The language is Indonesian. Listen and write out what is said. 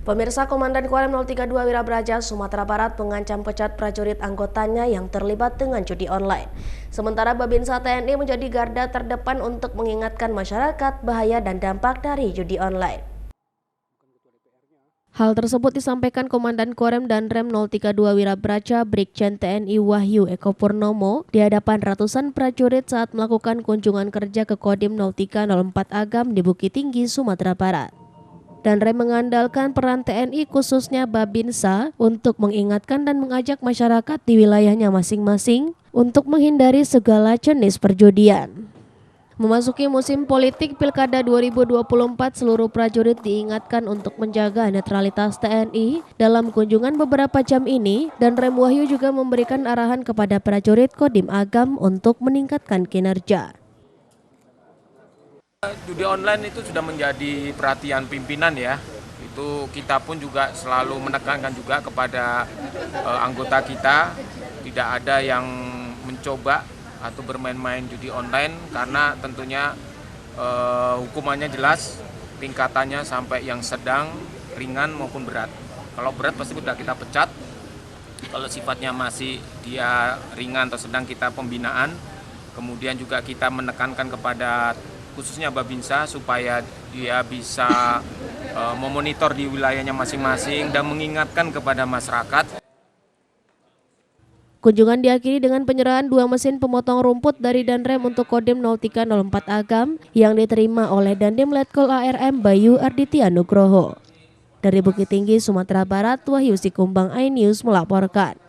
Pemirsa, Komandan Korem 032 Wirabraja, Sumatera Barat mengancam pecat prajurit anggotanya yang terlibat dengan judi online. Sementara Babinsa TNI menjadi garda terdepan untuk mengingatkan masyarakat bahaya dan dampak dari judi online. Hal tersebut disampaikan Komandan Korem dan Rem 032 Wirabraja Brigjen TNI Wahyu Eko Purnomo di hadapan ratusan prajurit saat melakukan kunjungan kerja ke Kodim 0304 Agam di Bukit Tinggi, Sumatera Barat. Dan Rem mengandalkan peran TNI khususnya Babinsa untuk mengingatkan dan mengajak masyarakat di wilayahnya masing-masing untuk menghindari segala jenis perjudian. Memasuki musim politik Pilkada 2024, seluruh prajurit diingatkan untuk menjaga netralitas TNI dalam kunjungan beberapa jam ini, dan Rem Wahyu juga memberikan arahan kepada prajurit Kodim Agam untuk meningkatkan kinerja. Judi online itu sudah menjadi perhatian pimpinan ya. Itu kita pun juga selalu menekankan juga kepada anggota kita tidak ada yang mencoba atau bermain-main judi online, karena tentunya hukumannya jelas, tingkatannya sampai yang sedang, ringan maupun berat. Kalau berat pasti sudah kita pecat. Kalau sifatnya masih dia ringan atau sedang, kita pembinaan. Kemudian juga kita menekankan kepada khususnya Babinsa supaya dia bisa memonitor di wilayahnya masing-masing dan mengingatkan kepada masyarakat. Kunjungan diakhiri dengan penyerahan 2 mesin pemotong rumput dari Danrem untuk Kodim 0304 Agam yang diterima oleh Dandim Letkol ARM Bayu Arditya Nugroho. Dari Bukit Tinggi, Sumatera Barat, Wahyu Sikumbang, iNews melaporkan.